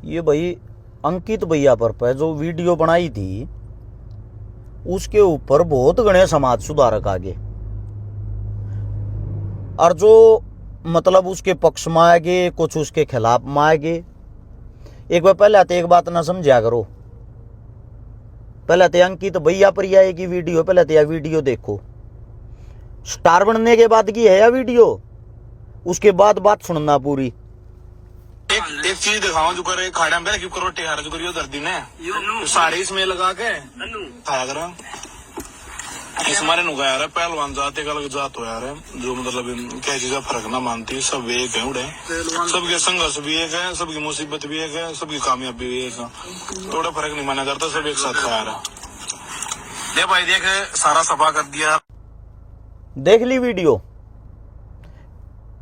ये भाई अंकित भैया पर जो वीडियो बनाई थी उसके ऊपर बहुत गणे समाज सुधारक आगे और जो मतलब उसके पक्ष में आगे कुछ उसके खिलाफ में आगे। एक बार पहले तो एक बात ना समझा करो, पहले तो अंकित भैया पर आएगी वीडियो, पहले तो यह वीडियो देखो। स्टार बनने के बाद की है यह वीडियो, उसके बाद बात सुनना पूरी। एक चीज दिखाओ जो करे खाड़ा में क्यों करो टेहारा जो करियो दर्दी ने सारे इसमें लगा के खाया करा इस मारे नुगा यार पहलवान जात एक अलग जात हो यार जो मतलब क्या चीजें फर्क ना मानती सब एक है उड़े सबके संघर्ष भी एक है, सबकी मुसीबत भी एक है, सबकी कामयाबी भी एक है, थोड़ा फर्क नहीं माना करता, सब एक साथ खाया रहा। दे भाई देख सारा सफा कर दिया, देख ली वीडियो।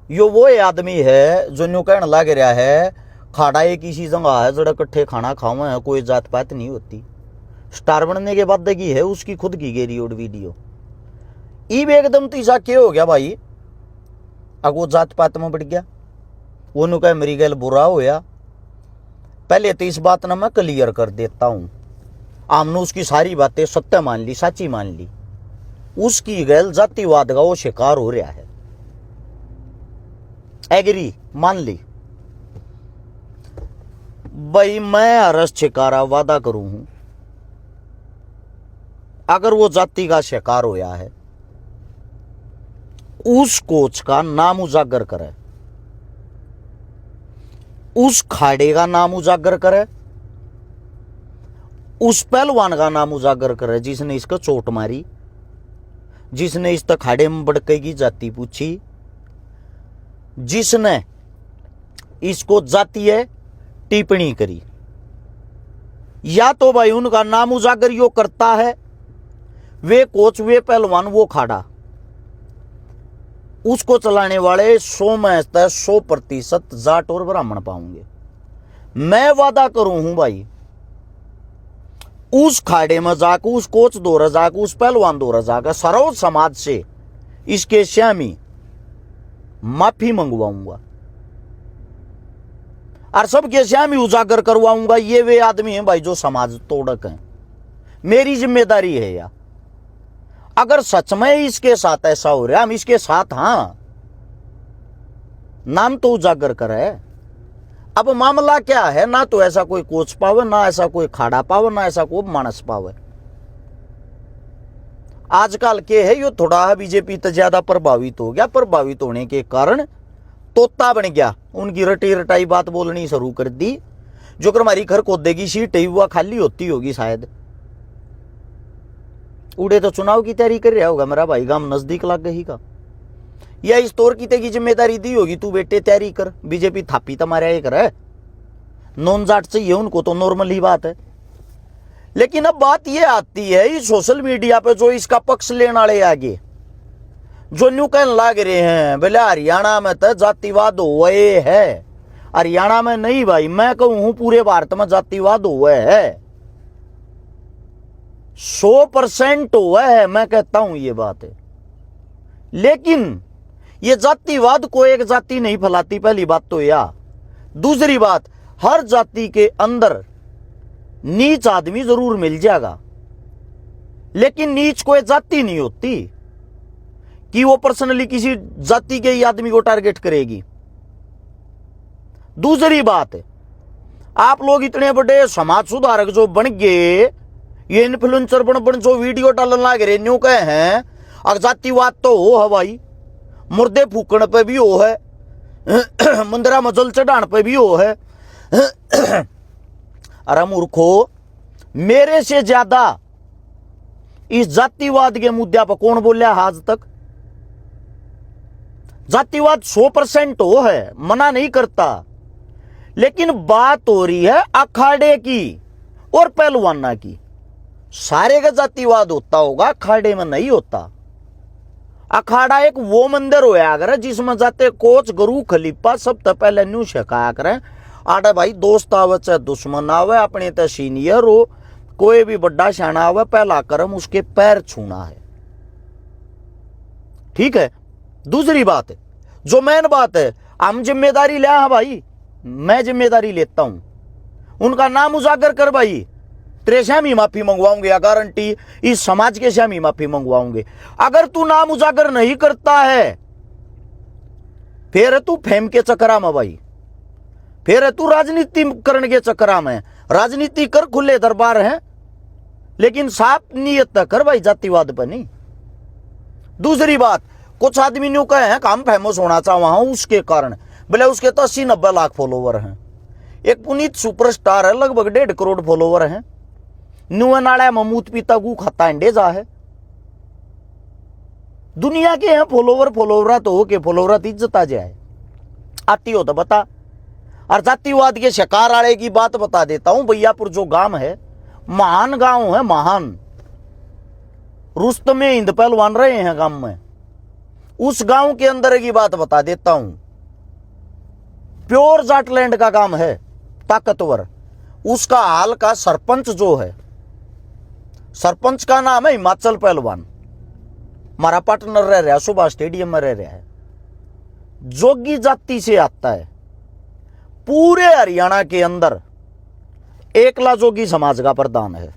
यो वो आदमी है जो न्यू कहने लग रहा है खाड़ा एक इसी जगह है जरा कट्ठे खाना खाओ है, कोई जात पात नहीं होती। स्टार बनने के बाद की है उसकी खुद की गेरी और वीडियो। ईब एकदम तीसा क्या हो गया भाई, अब वो जात पात में बढ़ गया, वो नु कह मेरी गल बुरा होया। पहले तो इस बात ना मैं क्लियर कर देता हूं, आमने उसकी सारी बातें सत्य मान ली, साची मान ली, उसकी गैल जातिवाद का वो शिकार हो रहा है, एग्री मान ली। भाई मैं हरस छिकारा वादा करूं हूं, अगर वो जाति का शिकार होया है उस कोच का नाम उजागर करे, उस खाड़े का नाम उजागर करे, उस पहलवान का नाम उजागर करे जिसने इसको चोट मारी, जिसने इस तक खाड़े में बड़के की जाति पूछी, जिसने इसको जातीय टिप्पणी करी। या तो भाई उनका नाम उजागर यो करता है, वे कोच वे पहलवान वो खाड़ा, उसको चलाने वाले 100 में 100% जाट और ब्राह्मण पाऊंगे। मैं वादा करूं हूं भाई, उस खाड़े में जाकर उस कोच दौरा जाकर उस पहलवान दौरा जाकर सरोज समाज से इसके श्यामी माफी मंगवाऊंगा और सबके श्यामी उजागर करवाऊंगा। ये वे आदमी हैं भाई जो समाज तोड़क हैं, मेरी जिम्मेदारी है यार। अगर सच में इसके साथ ऐसा हो रहा, हम इसके साथ हाँ नाम तो उजागर करे। अब मामला क्या है, ना तो ऐसा कोई कोच पावे, ना ऐसा कोई खाड़ा पावे, ना ऐसा कोई मानस पावे। आजकल के है यो थोड़ा बीजेपी तो ज्यादा प्रभावित हो गया, प्रभावित होने के कारण तोता बन गया, उनकी रटी रटाई बात बोलनी शुरू कर दी। जो कर हमारी घर कोदे की सीट है वह खाली होती होगी शायद, उड़े तो चुनाव की तैयारी कर रहा होगा मेरा भाई, गांव नजदीक लग गई का, या इस तौर की तेगी जिम्मेदारी दी होगी तू बेटे तैयारी कर, बीजेपी थापी तुम्हारा एक है, नॉन जाट चाहिए उनको तो नॉर्मल ही बात है। लेकिन अब बात यह आती है इस सोशल मीडिया पे जो इसका पक्ष लेने वाले आगे जो न्यू कहने लग रहे हैं बोले हरियाणा में तो जातिवाद हुए है, हरियाणा में नहीं भाई, मैं कहूं हूं पूरे भारत में जातिवाद हुआ है, 100% हुआ है, मैं कहता हूं ये बात है। लेकिन ये जातिवाद को एक जाति नहीं फैलाती, पहली बात तो यह। दूसरी बात, हर जाति के अंदर नीच आदमी जरूर मिल जाएगा, लेकिन नीच कोई जाति नहीं होती कि वो पर्सनली किसी जाति के ही आदमी को टारगेट करेगी। दूसरी बात, आप लोग इतने बड़े समाज सुधारक जो बन गए, ये इन्फ्लुएंसर बन जो वीडियो डालने लग रहे न्यू कहे हैं, और जातिवाद तो हो है भाई, मुर्दे फूकण पे भी हो है, मंदिरा मजल चढ़ाने पे भी हो है। अरे मूर्खो, मेरे से ज्यादा इस जातिवाद के मुद्दे पर कौन बोलिया आज तक? जातिवाद 100% हो है, मना नहीं करता, लेकिन बात हो रही है अखाड़े की और पहलवाना की। सारे का जातिवाद होता होगा, अखाड़े में नहीं होता। अखाड़ा एक वो मंदिर होया करे जिसमें जाते कोच गुरु खलीफा सब तो पहले न्यू शिकाया करें, आड़े भाई दोस्त आवे चाहे दुश्मन आवे, अपने तो सीनियर हो, कोई भी बड़ा शाना आवे, पहला कर्म उसके पैर छूना है, ठीक है। दूसरी बात है, जो मेन बात है, हम जिम्मेदारी ले, हाँ भाई मैं जिम्मेदारी लेता हूं, उनका नाम उजागर कर भाई, तेरे से हम ही माफी मंगवाऊंगे, या गारंटी इस समाज के से हम ही माफी मंगवाऊंगे। अगर तू नाम उजागर नहीं करता है फिर तू फेम के चक्करा में भाई, फिर तू राजनीति करने के चक्करा में। राजनीति कर, खुले दरबार हैं, लेकिन साफ नियत कर भाई, जातिवाद पर नहीं। दूसरी बात, कुछ आदमी न्यू कहे हैं काम फेमस होना चाहवा हूं उसके कारण, बोले उसके तो 80-90 लाख फॉलोवर हैं। एक पुनीत सुपरस्टार है, लगभग 1.5 करोड़ फॉलोवर हैं। न्यू नाड़ा ममूत पीता गु खाता अंडे जा है। दुनिया के हैं फॉलोवर तो हो के फॉलोवर इज्जत आ जाए, आती हो तो बता। और जातिवाद के शिकार आड़े की बात बता देता हूं। भैयापुर जो गांव है, महान गांव है, महान। रुस्तम हिंद पहलवान रहे हैं गांव में। उस गांव के अंदर की बात बता देता हूं। प्योर जाटलैंड का काम है, ताकतवर। उसका हाल का सरपंच जो है, सरपंच का नाम है हिमाचल पहलवान। हमारा पार्टनर रह रहा है, सुभाष स्टेडियम में रह रहा है। जोगी जाति से आता है। पूरे हरियाणा के अंदर एकला जोगी समाज का प्रधान है।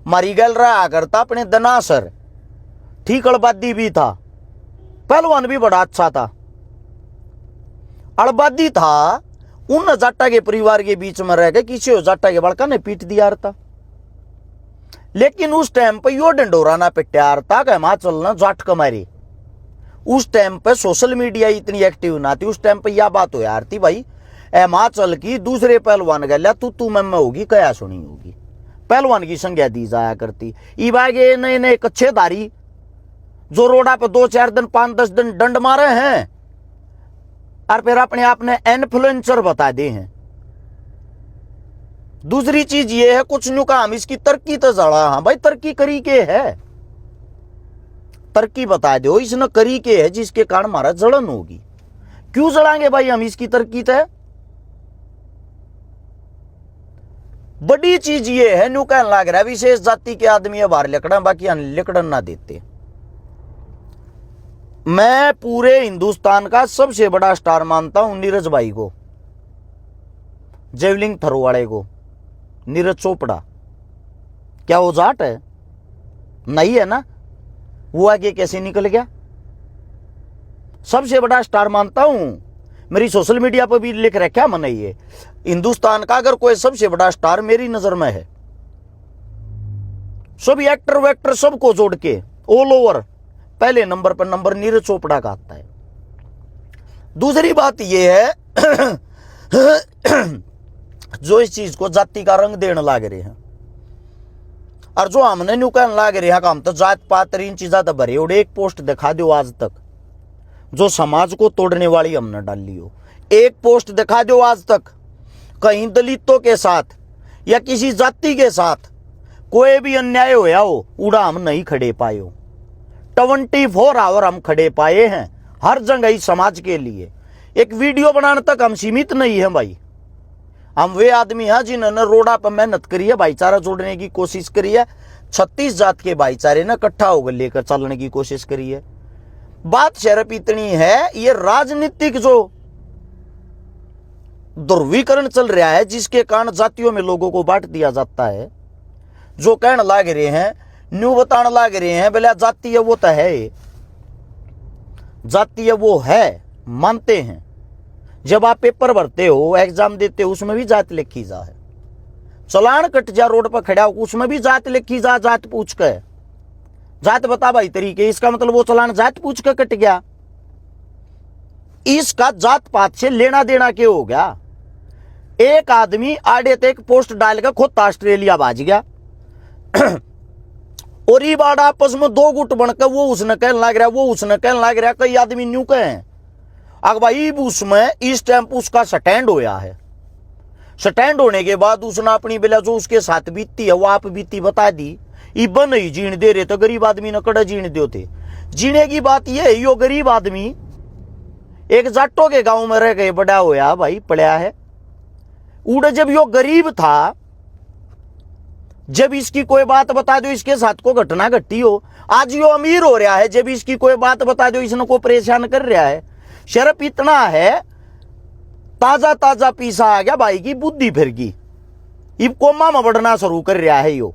मारी गल रहा करता अपने दनासर, ठीक अड़बादी भी था, पहलवान भी बड़ा अच्छा था। अड़बादी था, उन जाटा के परिवार के बीच में रह के किसी जाटा के बड़का ने पीट दिया था। लेकिन उस टाइम पे यो डंडोरा ना पिटार था कि हिमाचल ना जाट कमारी। उस टाइम पे सोशल मीडिया इतनी एक्टिव ना थी। उस टाइम पे यह बात हो यार थी भाई, हिमाचल की दूसरे पहलवान गल्या तू मैं होगी, कया सुनी होगी, पहलवान की संज्ञा दी जाया करती। ई बागे नए नए कच्चेदारी जो रोडा पे 2-4 दिन 5-10 दिन दंड मारे हैं और फिर अपने आप ने इन्फ्लुएंसर बता दे हैं। दूसरी चीज ये है, कुछ न्यू का हम इसकी तरक्की तो जड़ा, हाँ भाई तरक्की करी के है, तरक्की बता दो इसने करी के है जिसके कारण हमारा जड़न होगी। क्यों जड़ाएंगे भाई हम इसकी तरक्की तो? बड़ी चीज ये है, न्यू कहने लग रहा है विशेष जाति के आदमी है बाहर लिकड़ा, बाकी लिकड़न ना देते। मैं पूरे हिंदुस्तान का सबसे बड़ा स्टार मानता हूं नीरज भाई को, जेवलिंग थ्रो वाले को, नीरज चोपड़ा। क्या वो जाट है? नहीं है ना। वो आगे कैसे निकल गया? सबसे बड़ा स्टार मानता हूं, मेरी सोशल मीडिया पर भी लिख रखा मैंने, ये हिंदुस्तान का अगर कोई सबसे बड़ा स्टार मेरी नजर में है, सभी एक्टर वेक्टर सबको जोड़ के ऑल ओवर पहले नंबर पर नंबर नीरज चोपड़ा का आता है। दूसरी बात यह है जो इस चीज को जाति का रंग देने लाग रहे हैं, और जो हमने न्यू कहने लाग रहे हैं काम तो जात पात इन चीजा तो भरे। और एक पोस्ट दिखा दो आज तक जो समाज को तोड़ने वाली हमने डाली हो, एक पोस्ट दिखा दो आज तक कहीं दलितों के साथ या किसी जाति के साथ कोई भी अन्याय होया हो, उड़ा हम नहीं खड़े पाए हो। 24 आवर हम खड़े पाए हैं हर जगह इस समाज के लिए। एक वीडियो बनाने तक हम सीमित नहीं है भाई। हम वे आदमी हैं जिन्होंने रोडा पर मेहनत करी है, भाईचारा जोड़ने की कोशिश करी है, 36 जात के भाईचारे ने इकट्ठा होकर लेकर चलने की कोशिश करी है। बात सिर्फ इतनी है, ये राजनीतिक जो ध्रुवीकरण चल रहा है जिसके कारण जातियों में लोगों को बांट दिया जाता है। जो कहने लाग रहे हैं, न्यू बताने लाग रहे हैं बोले जाति है, वो तो है, जाति है वो है, मानते हैं। जब आप पेपर भरते हो, एग्जाम देते हो, उसमें भी जात लिखी जा है। चलान कट जा रोड पर खड़ा हो, उसमें भी जात लिखी जा, जात पूछ के जात बता भाई तरीके, इसका मतलब वो चलान जात पूछ के कट गया। इसका जात पात से लेना देना क्या हो गया? एक आदमी आड़े तक पोस्ट डाल कर खुद ऑस्ट्रेलिया भाज गया और ये बाड़ आपस में दो गुट बनकर वो उसने कहने लग रहा, वो उसने कहने लग रहा। कई आदमी न्यू कहे अगर भाई उसमें इस टाइम उसका स्टैंड होया है, स्टैंड होने के बाद उसने अपनी बेला जो उसके साथ बीतती है वो आप बीती बता दी। इब नहीं जीण दे रहे तो गरीब आदमी ने कड़े जीण दो थे। जीने की बात यह है, यो गरीब आदमी एक जाटों के गांव में रह गए, बड़ा होया भाई, पड़ा है। उड़ जब यो गरीब था, जब इसकी कोई बात बता दो इसके साथ को घटना घटी हो, आज यो अमीर हो रहा है, जब इसकी कोई बात बता दो इसने को परेशान कर रहा है। शर्फ इतना है, ताजा ताजा पीसा आ गया भाई की बुद्धि फिर गई। इब कोमा में बढ़ना शुरू कर रहा है यो।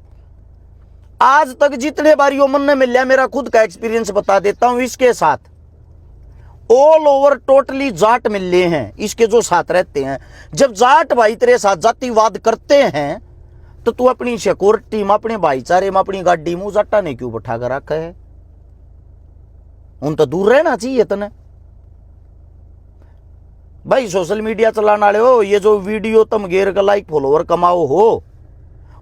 आज तक जितने बार यो मन ने मिल लिया, मेरा खुद का एक्सपीरियंस बता देता हूं इसके साथ, ऑल ओवर टोटली जाट मिले हैं इसके जो साथ रहते हैं। जब जाट भाई तेरे साथ जातिवाद करते हैं तो तू अपनी सिक्योरिटी में, अपने भाईचारे में, अपनी गाड़ी में जाटा ने क्यों बैठा कर रखा है? उन तो दूर रहना चाहिए तने भाई। सोशल मीडिया चलाने वाले हो, ये जो वीडियो तुम गेर का लाइक फॉलोवर कमाओ हो,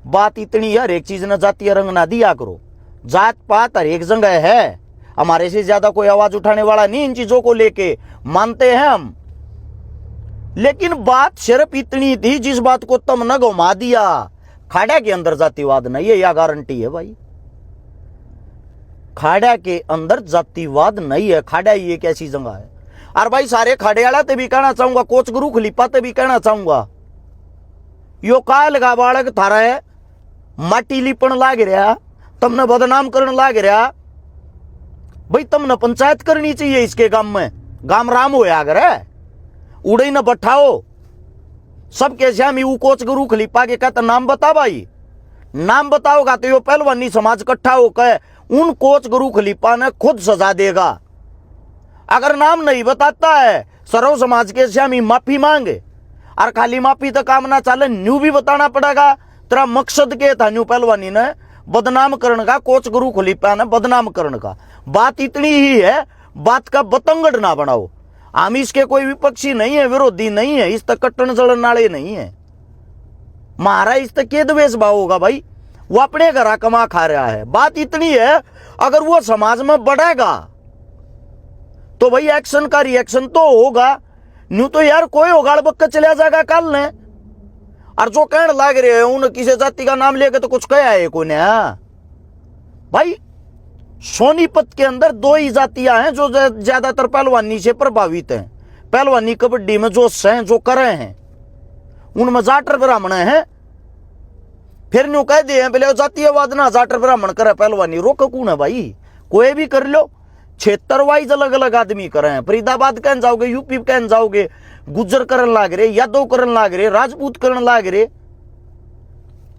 बात इतनी है, हर एक चीज न जातीय रंग ना दिया करो। जात पात हर एक जगह है, हमारे से ज्यादा कोई आवाज उठाने वाला नहीं इन चीजों को लेके, मानते हैं हम। लेकिन बात सिर्फ इतनी थी, जिस बात को तुम न घुमा दिया, खाड़ा के अंदर जातिवाद नहीं है, यह गारंटी है भाई। खाड़ा के अंदर जातिवाद नहीं है। खाड़ा ये एक ऐसी जगह है। और भाई सारे खाड़े वाला ते भी कहना चाहूंगा, कोच गुरु खलीफा ते भी कहना चाहूंगा, यो का लगा बालक थारा है माटी लिपण लाग रहा, तुमने बदनाम करने लाग रहा भाई। तुमने पंचायत करनी चाहिए इसके गांव में, गांव राम हो अगर है उड़े न बैठाओ सबके श्यामी वो कोच गुरु खलीफा के कहता नाम बता भाई, नाम बताओगा तो यो पहलवानी समाज इकट्ठा होकर उन कोच गुरु खलीफा ने खुद सजा देगा। अगर नाम नहीं बताता है सर्व समाज के श्यामी माफी मांगे, और खाली माफी तो काम ना चले, न्यू भी बताना पड़ेगा तेरा मकसद के था। न्यू पहलवानी ने बदनाम करने का, कोच गुरु खलीफा ने बदनाम करने का। बात इतनी ही है, बात का बतंगड़ ना बनाओ। हम इसके कोई विपक्षी नहीं है, विरोधी नहीं है, इस तक कट्टन जड़न नाले नहीं है। मारा इस तक के द्वेष भाव होगा भाई, वो अपने घर कमा खा रहा है। बात इतनी है, अगर वो समाज में बढ़ेगा तो भाई एक्शन का रिएक्शन तो होगा। न्यू तो यार कोई उगाड़ बक्का चला जाएगा कल ने, और जो कहने लाग रहे हैं उन किसी जाति का नाम लेके तो कुछ कहा है कोई ने। भाई सोनीपत के अंदर दो ही जातियां हैं जो ज्यादातर पहलवानी से प्रभावित हैं, पहलवानी कबड्डी में जो हैं, जो कर रहे हैं, उनमें जाटर ब्राह्मण हैं। फिर न्यू कह दिए पहले जातीयवाद ना जाटर ब्राह्मण करे पहलवानी, रोक कौन है भाई? कोई भी कर लो, क्षेत्र वाइज अलग अलग आदमी करे हैं। फरीदाबाद कहन जाओगे, यूपी कहन जाओगे, गुज्जर करन लाग रहे, यादव करन लाग रहे, राजपूत करन लाग रहे,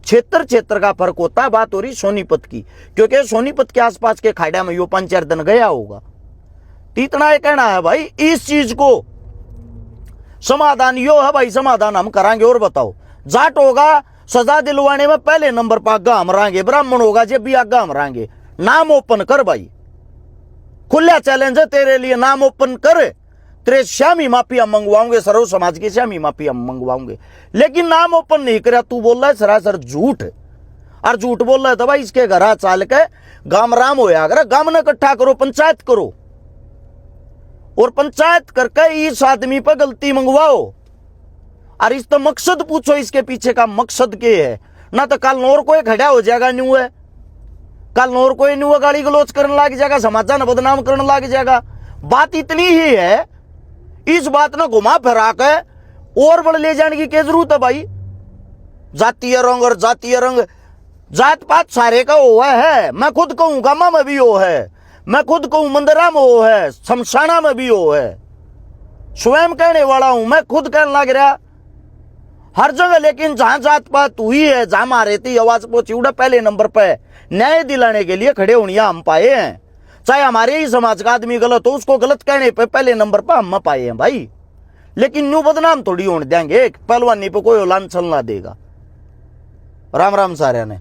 क्षेत्र क्षेत्र का फर्क होता है। बात हो रही सोनीपत की, क्योंकि सोनीपत के आसपास के खाड़ा में यो 5-4 दिन गया होगा। इतना ही कहना है भाई, इस चीज को समाधान यो है भाई, समाधान हम करांगे। और बताओ, जाट होगा सजा दिलवाने में पहले नंबर पर आगा हम रहेंगे, ब्राह्मण होगा जब भी आगा हम रहेंगे। नाम ओपन कर भाई, खुला चैलेंज है तेरे लिए, नाम ओपन कर। तेरे श्यामी माफी हम मंगवाओगे, सर्व समाज की श्यामी माफी हम मंगवाओगे। लेकिन नाम ओपन नहीं करा, तू बोल रहा है सरासर झूठ, और झूठ बोल रहा है तो भाई इसके घर चाल के गांव राम होया अगर गांव ने इकट्ठा करो, पंचायत करो, और पंचायत करके इस आदमी पर गलती मंगवाओ, और इस तो मकसद पूछो, इसके पीछे का मकसद क्या है। ना तो कल नौर कोई खड़ा हो जाएगा न्यू है, कल नौर कोई न्यू गाली गलोच करने लग जाएगा, समाजा ने बदनाम करने लग जाएगा। बात इतनी ही है, इस बात ने घुमा फिरा के और बड़ ले जाने की क्या जरूरत है भाई? जातीय रंग और जातीय रंग, जात पात सारे का हुआ है। मैं खुद कहूं गामा में भी हो है, मैं खुद कहूं मंदिरा में हो है, शमशाना में भी हो है, स्वयं कहने वाला हूं, मैं खुद कहने लग रहा हर जगह। लेकिन जहां जात पात हुई है, जहां मारे थी आवाज पहुंची, उड़ा पहले नंबर पे न्याय दिलाने के लिए खड़े होनिया हम पाए हैं। चाहे हमारे ही समाज का आदमी गलत हो, उसको गलत कहने पे पहले नंबर पर हम पाए हैं भाई। लेकिन न्यू बदनाम थोड़ी होने देंगे, पहलवानी पे कोई लांछन ना देगा। राम राम सारे ने।